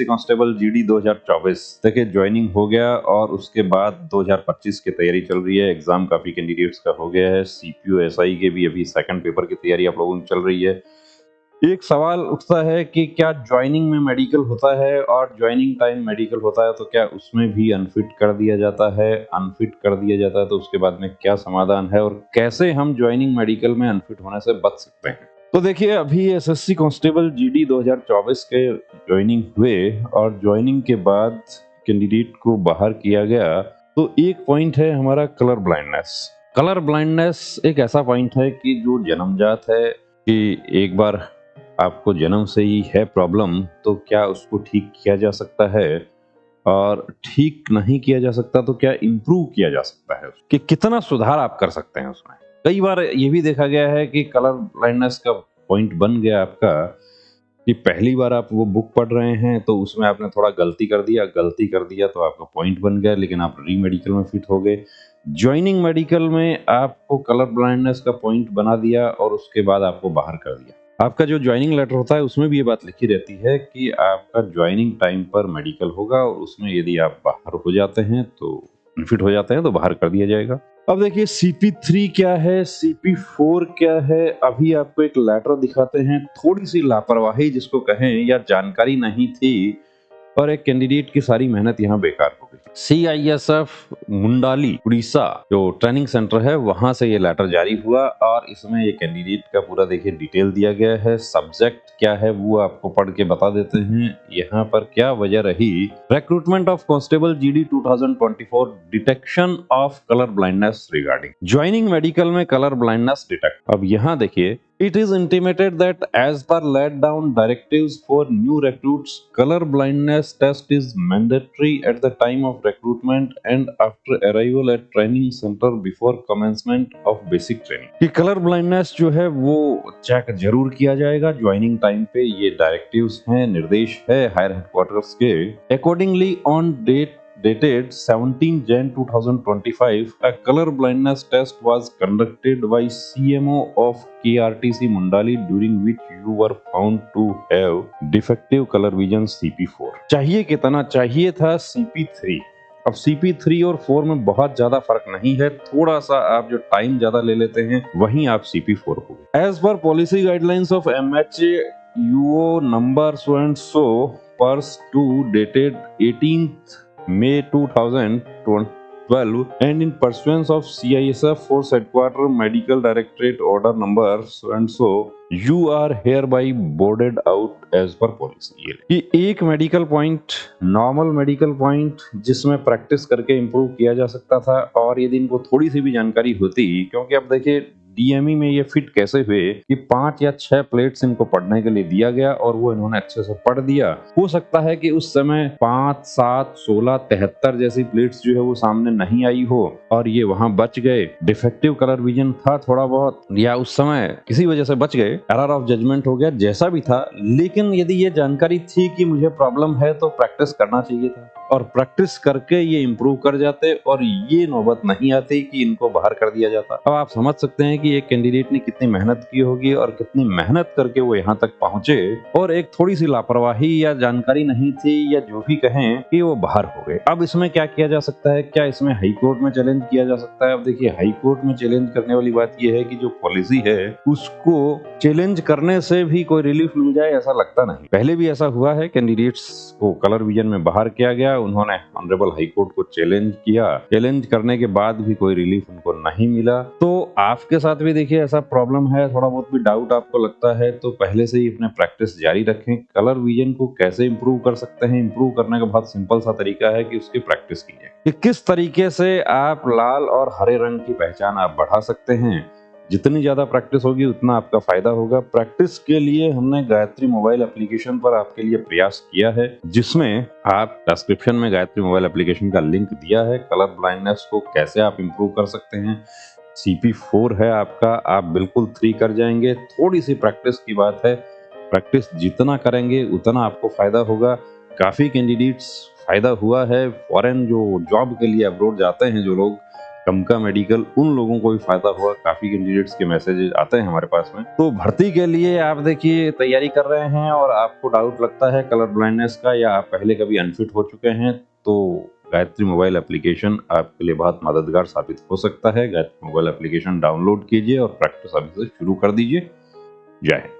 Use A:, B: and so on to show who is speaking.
A: Constable GD 2024 देखिए joining हो गया और उसके बाद 2025 की तैयारी चल रही है। एग्जाम काफी कैंडिडेट्स का हो गया है। सीपीयू एसआई के भी अभी सेकंड पेपर की तैयारी आप लोगों की चल रही है। एक सवाल उठता है कि क्या ज्वाइनिंग में मेडिकल होता है और ज्वाइनिंग टाइम मेडिकल होता है तो क्या उसमें भी अनफिट कर दिया जाता है? अनफिट कर दिया जाता है तो उसके बाद में क्या समाधान है और कैसे हम ज्वाइनिंग मेडिकल में अनफिट होने से बच सकते हैं? तो देखिए अभी एसएससी कांस्टेबल जीडी 2024 के ज्वाइनिंग हुए और ज्वाइनिंग के बाद कैंडिडेट को बाहर किया गया। तो एक पॉइंट है हमारा कलर ब्लाइंडनेस। कलर ब्लाइंडनेस एक ऐसा पॉइंट है कि जो जन्मजात है कि एक बार आपको जन्म से ही है प्रॉब्लम तो क्या उसको ठीक किया जा सकता है और ठीक नहीं किया जा सकता तो क्या इम्प्रूव किया जा सकता है कि कितना सुधार आप कर सकते हैं उसमें। कई बार ये भी देखा गया है कि कलर ब्लाइंडनेस का पॉइंट बन गया आपका कि पहली बार आप वो बुक पढ़ रहे हैं तो उसमें आपने थोड़ा गलती कर दिया तो आपका पॉइंट बन गया, लेकिन आप री मेडिकल में फिट हो गए। ज्वाइनिंग मेडिकल में आपको कलर ब्लाइंडनेस का पॉइंट बना दिया और उसके बाद आपको बाहर कर दिया। आपका जो ज्वाइनिंग लेटर होता है उसमें भी ये बात लिखी रहती है कि आपका ज्वाइनिंग टाइम पर मेडिकल होगा और उसमें यदि आप बाहर हो जाते हैं तो फिट हो जाते हैं तो बाहर कर दिया जाएगा। अब देखिए CP3 क्या है, CP4 क्या है। अभी आपको एक लेटर दिखाते हैं। थोड़ी सी लापरवाही जिसको कहें या जानकारी नहीं थी और एक कैंडिडेट की सारी मेहनत यहाँ बेकार हो गई। CISF मुंडाली उड़ीसा जो ट्रेनिंग सेंटर है वहां से ये लेटर जारी हुआ और इसमें ये कैंडिडेट का पूरा देखिए डिटेल दिया गया है। सब्जेक्ट क्या है वो आपको पढ़ के बता देते हैं। यहाँ पर क्या वजह रही, recruitment of constable GD 2024 detection of colour blindness regarding joining medical में कलर ब्लाइंडनेस डिटेक्ट। अब यहाँ देखिए it is intimated that as per laid down directives for new recruits, color blindness test is mandatory at the time of recruitment and after arrival at training center before commencement of basic training। कि colour blindness जो है वो check जरूर किया जाएगा joining time पे। ये directives हैं, निर्देश है हायर हेडक्वार्टर्स के। Accordingly on date dated 17 Jan 2025, a color blindness test was conducted by CMO of KRTC Mundali during which you were found to have defective color vision CP4। चाहिए कितना चाहिए था CP3। अब CP3 और 4 में बहुत ज्यादा फर्क नहीं है, थोड़ा सा आप जो टाइम ज्यादा ले लेते हैं वहीं आप CP4 हो गए। एज पर policy guidelines of MHA UO number so and so पर्स 2 dated 18th May 2012 and in pursuance of CISF Force Headquarter Medical Directorate Order number so and so you are hereby boarded out as per policy। ये एक medical point, normal medical point जिसमें practice करके improve किया जा सकता था और यदि इनको थोड़ी सी भी जानकारी होती, क्योंकि अब देखिए डीएमई में ये फिट कैसे हुए कि 5 या 6 प्लेट्स इनको पढ़ने के लिए दिया गया और वो इन्होंने अच्छे से पढ़ दिया। हो सकता है कि उस समय 5, 7, 16, 73 जैसी प्लेट्स जो है वो सामने नहीं आई हो और ये वहां बच गए। डिफेक्टिव कलर विजन था थोड़ा बहुत या उस समय किसी वजह से बच गए, एरर ऑफ जजमेंट हो गया, जैसा भी था। लेकिन यदि ये जानकारी थी कि मुझे प्रॉब्लम है तो प्रैक्टिस करना चाहिए था और प्रैक्टिस करके ये इम्प्रूव कर जाते और ये नौबत नहीं आती कि इनको बाहर कर दिया जाता। अब आप समझ सकते हैं कि एक कैंडिडेट ने कितनी मेहनत की होगी और कितनी मेहनत करके वो यहाँ तक पहुंचे और एक थोड़ी सी लापरवाही या जानकारी नहीं थी या जो भी कहें कि वो बाहर हो गए। अब इसमें क्या किया जा सकता है? क्या इसमें हाई कोर्ट में चैलेंज किया जा सकता है? अब देखिए हाई कोर्ट में चैलेंज करने वाली बात यह है कि जो पॉलिसी है उसको चैलेंज करने से भी कोई रिलीफ मिल जाए ऐसा लगता नहीं। पहले भी ऐसा हुआ है, कैंडिडेट्स को कलर विजन में बाहर किया गया, उन्होंने ऑनरेबल हाई कोर्ट को चैलेंज किया, चैलेंज करने के बाद भी कोई रिलीफ उनको नहीं मिला। तो आपके साथ भी देखिए ऐसा प्रॉब्लम है, थोड़ा बहुत भी डाउट आपको लगता है तो पहले से ही अपने प्रैक्टिस जारी रखें। कलर विजन को कैसे इंप्रूव कर सकते हैं? इंप्रूव करने का बहुत सिंपल सा तरीका है कि उसकी प्रैक्टिस कीजिए कि किस तरीके से आप लाल और हरे रंग की पहचान आप बढ़ा सकते हैं। जितनी ज्यादा प्रैक्टिस होगी उतना आपका फायदा होगा। प्रैक्टिस के लिए हमने गायत्री मोबाइल एप्लीकेशन पर आपके लिए प्रयास किया है, जिसमें आप डिस्क्रिप्शन में गायत्री मोबाइल एप्लीकेशन का लिंक दिया है। कलर ब्लाइंडनेस को कैसे आप इंप्रूव कर सकते हैं। CP4 है आपका, आप बिल्कुल 3 कर जाएंगे। थोड़ी सी प्रैक्टिस की बात है, प्रैक्टिस जितना करेंगे उतना आपको फायदा होगा। काफी कैंडिडेट्स फायदा हुआ है। फॉरेन जो जॉब के लिए अब्रॉड जाते हैं जो लोग, कमका मेडिकल, उन लोगों को भी फायदा हुआ। काफी कैंडिडेट्स के मैसेजेस आते हैं हमारे पास में। तो भर्ती के लिए आप देखिए तैयारी कर रहे हैं और आपको डाउट लगता है कलर ब्लाइंडनेस का, या आप पहले कभी अनफिट हो चुके हैं, तो गायत्री मोबाइल एप्लीकेशन आपके लिए बहुत मददगार साबित हो सकता है। गायत्री मोबाइल एप्लीकेशन डाउनलोड कीजिए और प्रैक्टिस अभी से शुरू कर दीजिए। जय हिंद।